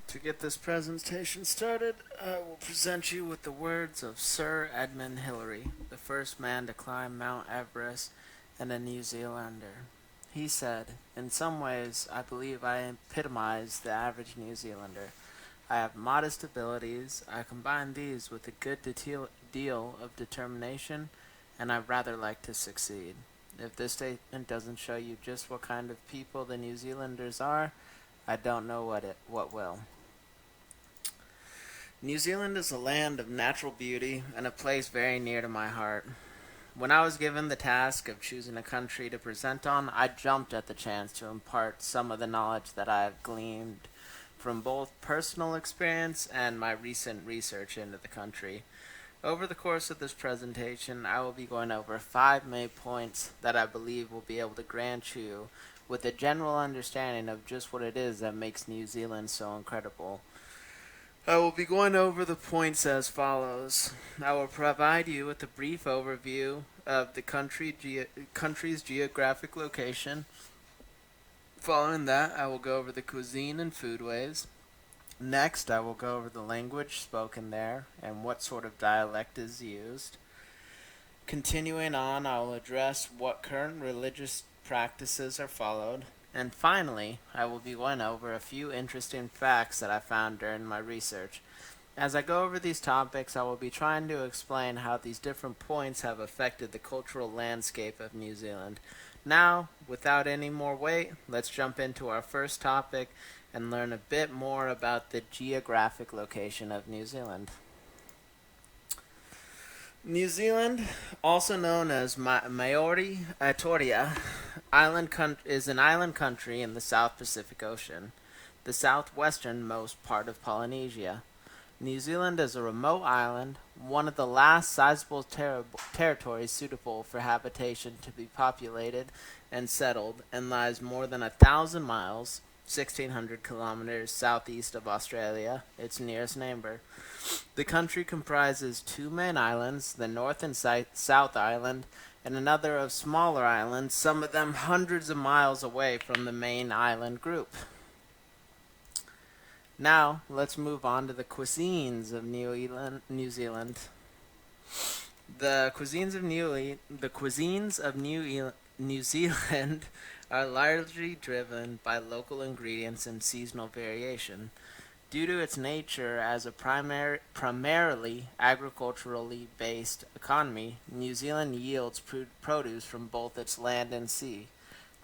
To get this presentation started, I will present you with the words of Sir Edmund Hillary, the first man to climb Mount Everest and a New Zealander. He said, "In some ways, I believe I epitomize the average New Zealander. I have modest abilities, I combine these with a good deal of determination, and I rather like to succeed. If this statement doesn't show you just what kind of people the New Zealanders are, I don't know what will." New Zealand is a land of natural beauty and a place very near to my heart. When I was given the task of choosing a country to present on, I jumped at the chance to impart some of the knowledge that I have gleaned from both personal experience and my recent research into the country. Over the course of this presentation, I will be going over 5 main points that I believe will be able to grant you with a general understanding of just what it is that makes New Zealand so incredible. I will be going over the points as follows. I will provide you with a brief overview of the country's geographic location. Following that, I will go over the cuisine and foodways. Next, I will go over the language spoken there and what sort of dialect is used. Continuing on, I will address what current religious practices are followed. And finally, I will be going over a few interesting facts that I found during my research. As I go over these topics, I will be trying to explain how these different points have affected the cultural landscape of New Zealand. Now, without any more wait, let's jump into our first topic and learn a bit more about the geographic location of New Zealand. New Zealand, also known as Maori Atoria, is an island country in the South Pacific Ocean, the southwesternmost part of Polynesia. New Zealand is a remote island, one of the last sizable territories suitable for habitation to be populated and settled, and lies more than 1,000 miles, 1,600 kilometers southeast of Australia, its nearest neighbor. The country comprises 2 main islands, the North and South Island, and another of smaller islands, some of them hundreds of miles away from the main island group. Now, let's move on to the cuisines of New Zealand. The cuisines of New Zealand are largely driven by local ingredients and seasonal variation. Due to its nature as a primarily agriculturally based economy, New Zealand yields produce from both its land and sea.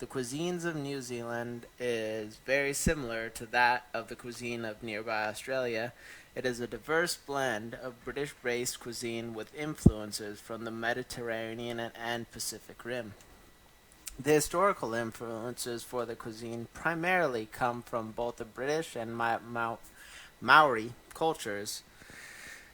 The cuisines of New Zealand is very similar to that of the cuisine of nearby Australia. It is a diverse blend of British-based cuisine with influences from the Mediterranean and Pacific Rim. The historical influences for the cuisine primarily come from both the British and Maori cultures.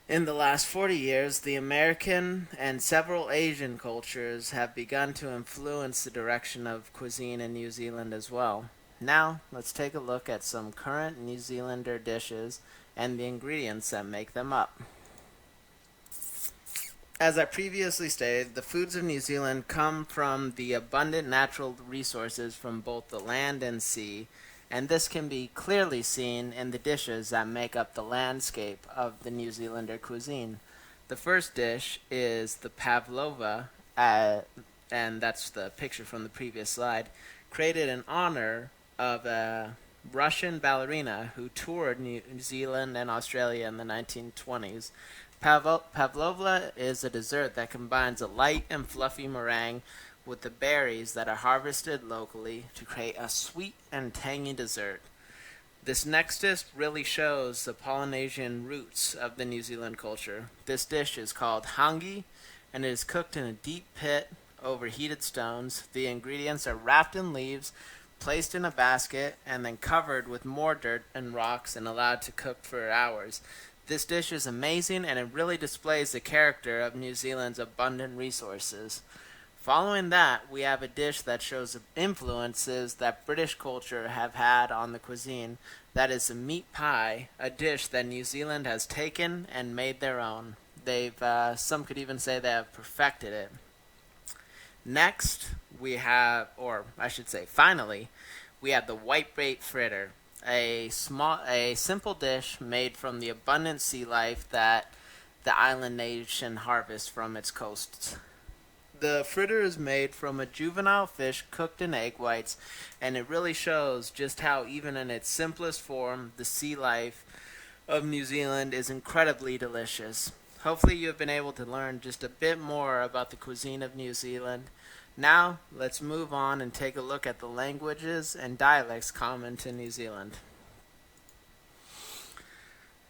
In the last 40 years, the American and several Asian cultures have begun to influence the direction of cuisine in New Zealand as well. Now, let's take a look at some current New Zealander dishes and the ingredients that make them up. As I previously stated, the foods of New Zealand come from the abundant natural resources from both the land and sea, and this can be clearly seen in the dishes that make up the landscape of the New Zealander cuisine. The first dish is the pavlova, and that's the picture from the previous slide, created in honor of a Russian ballerina who toured New Zealand and Australia in the 1920s. Pavlova is a dessert that combines a light and fluffy meringue with the berries that are harvested locally to create a sweet and tangy dessert. This next dish really shows the Polynesian roots of the New Zealand culture. This dish is called hangi, and it is cooked in a deep pit over heated stones. The ingredients are wrapped in leaves, placed in a basket, and then covered with more dirt and rocks and allowed to cook for hours. This dish is amazing, and it really displays the character of New Zealand's abundant resources. Following that, we have a dish that shows the influences that British culture have had on the cuisine. That is a meat pie, a dish that New Zealand has taken and made their own. Some could even say they have perfected it. Next, finally, we have the whitebait fritter. a simple dish made from the abundant sea life that the island nation harvests from its coasts. The fritter is made from a juvenile fish cooked in egg whites, and it really shows just how, even in its simplest form, the sea life of New Zealand is incredibly delicious. Hopefully, you have been able to learn just a bit more about the cuisine of New Zealand. Now, let's move on and take a look at the languages and dialects common to New Zealand.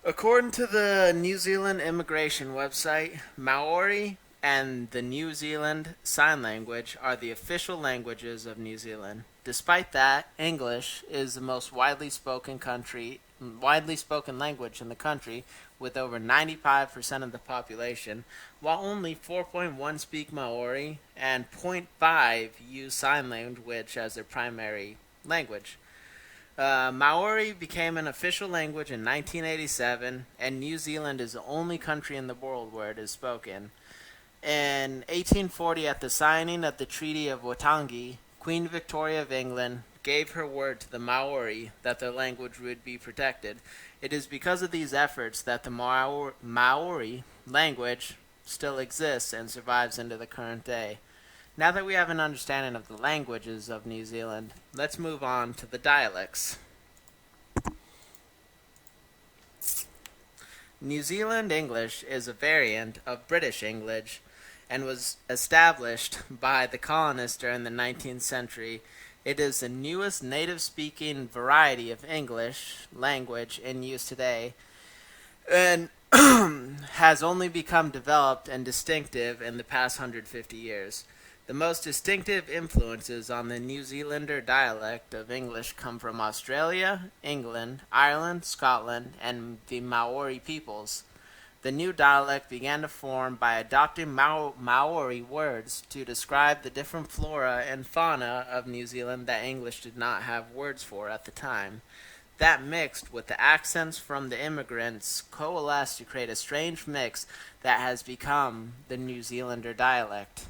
According to the New Zealand immigration website, Maori and the New Zealand Sign Language are the official languages of New Zealand. Despite that, English is the most widely spoken language in the country, with over 95% of the population, while only 4.1 speak Maori and 0.5 use sign language as their primary language. Maori became an official language in 1987, and New Zealand is the only country in the world where it is spoken. In 1840, at the signing of the Treaty of Waitangi, Queen Victoria of England gave her word to the Maori that their language would be protected. It is because of these efforts that the Maori language still exists and survives into the current day. Now that we have an understanding of the languages of New Zealand, let's move on to the dialects. New Zealand English is a variant of British English and was established by the colonists during the 19th century. It is the newest native-speaking variety of English language in use today, and has only become developed and distinctive in the past 150 years. The most distinctive influences on the New Zealander dialect of English come from Australia, England, Ireland, Scotland, and the Maori peoples. The new dialect began to form by adopting Maori words to describe the different flora and fauna of New Zealand that English did not have words for at the time. That mixed with the accents from the immigrants coalesced to create a strange mix that has become the New Zealander dialect.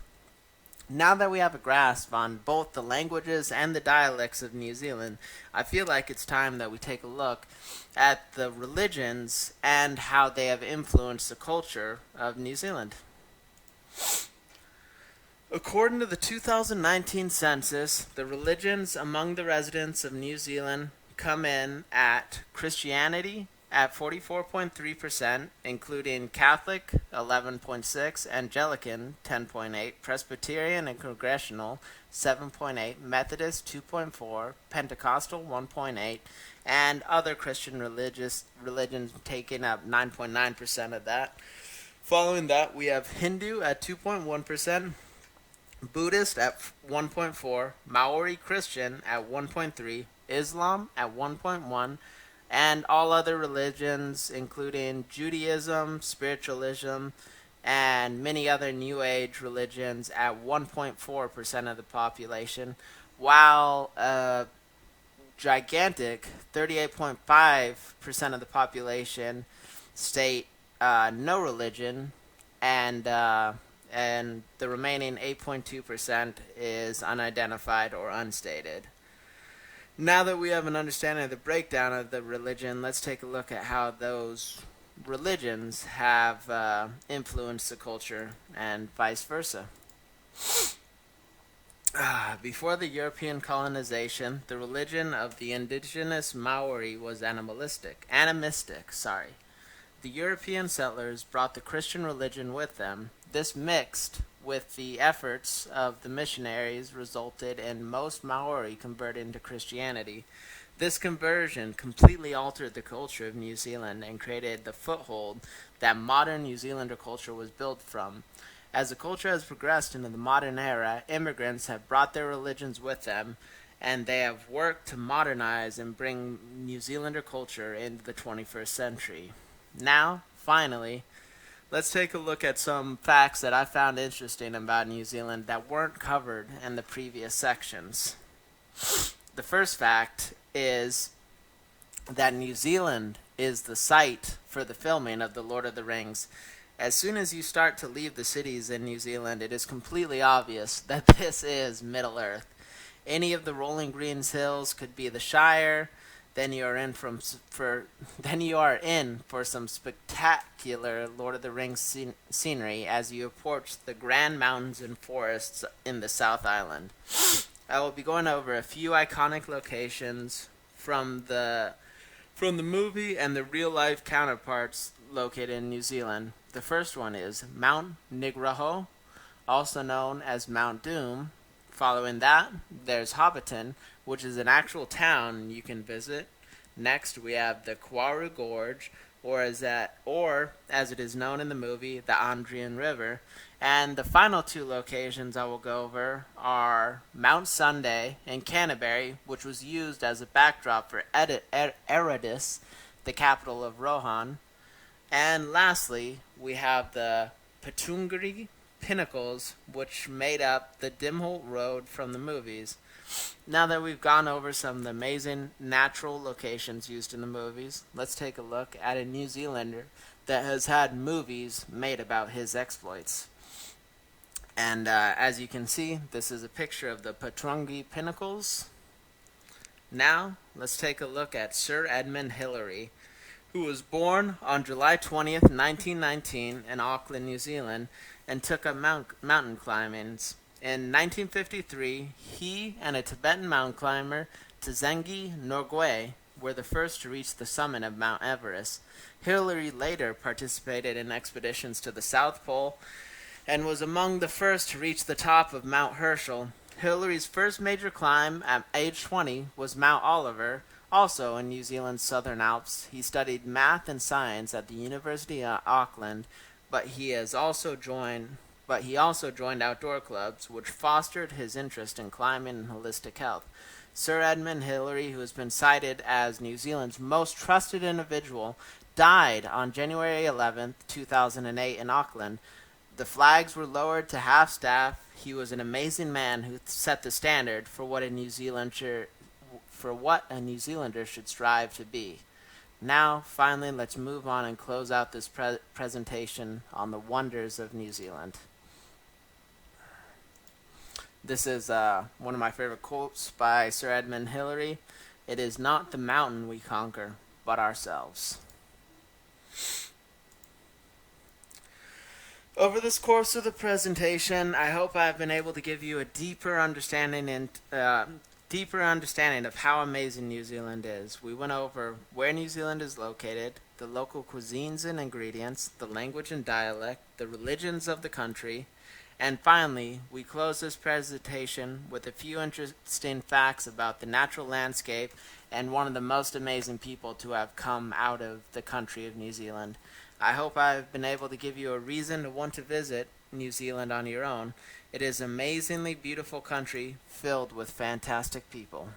Now that we have a grasp on both the languages and the dialects of New Zealand, I feel like it's time that we take a look at the religions and how they have influenced the culture of New Zealand. According to the 2019 census, the religions among the residents of New Zealand come in at Christianity at 44.3%, including Catholic 11.6, Anglican 10.8, Presbyterian and Congregational 7.8, Methodist 2.4, Pentecostal 1.8, and other Christian religions taking up 9.9% of that. Following that, we have Hindu at 2.1%, Buddhist at 1.4, Maori Christian at 1.3, Islam at 1.1, and all other religions, including Judaism, spiritualism, and many other New Age religions at 1.4% of the population, while a gigantic 38.5% of the population state no religion, and the remaining 8.2% is unidentified or unstated. Now that we have an understanding of the breakdown of the religion, let's take a look at how those religions have influenced the culture and vice versa. Before the European colonization, the religion of the indigenous Maori was animistic. The European settlers brought the Christian religion with them. This mixed with the efforts of the missionaries resulted in most Maori converting to Christianity. This conversion completely altered the culture of New Zealand and created the foothold that modern New Zealander culture was built from. As the culture has progressed into the modern era, immigrants have brought their religions with them, and they have worked to modernize and bring New Zealander culture into the 21st century. Now, finally, let's take a look at some facts that I found interesting about New Zealand that weren't covered in the previous sections. The first fact is that New Zealand is the site for the filming of The Lord of the Rings. As soon as you start to leave the cities in New Zealand, it is completely obvious that this is Middle-earth. Any of the rolling green hills could be the Shire. then you are in then you are in for some spectacular Lord of the Rings scenery as you approach the grand mountains and forests in the South Island. I will be going over a few iconic locations from the movie and the real life counterparts located in New Zealand. The first one is Mount Nigraho, also known as Mount Doom. Following that, there's Hobbiton, which is an actual town you can visit. Next, we have the Quaru Gorge, or as it is known in the movie, the Andrian River. And the final two locations I will go over are Mount Sunday in Canterbury, which was used as a backdrop for Erebus, the capital of Rohan. And lastly, we have the Patungari Pinnacles, which made up the Dimholt Road from the movies. Now that we've gone over some of the amazing natural locations used in the movies, let's take a look at a New Zealander that has had movies made about his exploits. And as you can see, this is a picture of the Patungari Pinnacles. Now, let's take a look at Sir Edmund Hillary, who was born on July 20th, 1919 in Auckland, New Zealand, and took up mountain climbing. In 1953, he and a Tibetan mountain climber, Tzengi Norgay, were the first to reach the summit of Mount Everest. Hillary later participated in expeditions to the South Pole and was among the first to reach the top of Mount Herschel. Hillary's first major climb at age 20 was Mount Oliver, also in New Zealand's Southern Alps. He studied math and science at the University of Auckland, but he also joined outdoor clubs, which fostered his interest in climbing and holistic health. Sir Edmund Hillary, who has been cited as New Zealand's most trusted individual, died on January 11, 2008 in Auckland. The flags were lowered to half-staff. He was an amazing man who set the standard for what a New Zealander should strive to be. Now, finally, let's move on and close out this presentation on the wonders of New Zealand. This is one of my favorite quotes by Sir Edmund Hillary. It is not the mountain we conquer, but ourselves. Over this course of the presentation, I hope I've been able to give you a deeper understanding of how amazing New Zealand is. We went over where New Zealand is located, the local cuisines and ingredients, the language and dialect, the religions of the country, and finally, we close this presentation with a few interesting facts about the natural landscape and one of the most amazing people to have come out of the country of New Zealand. I hope I've been able to give you a reason to want to visit New Zealand on your own. It is an amazingly beautiful country filled with fantastic people.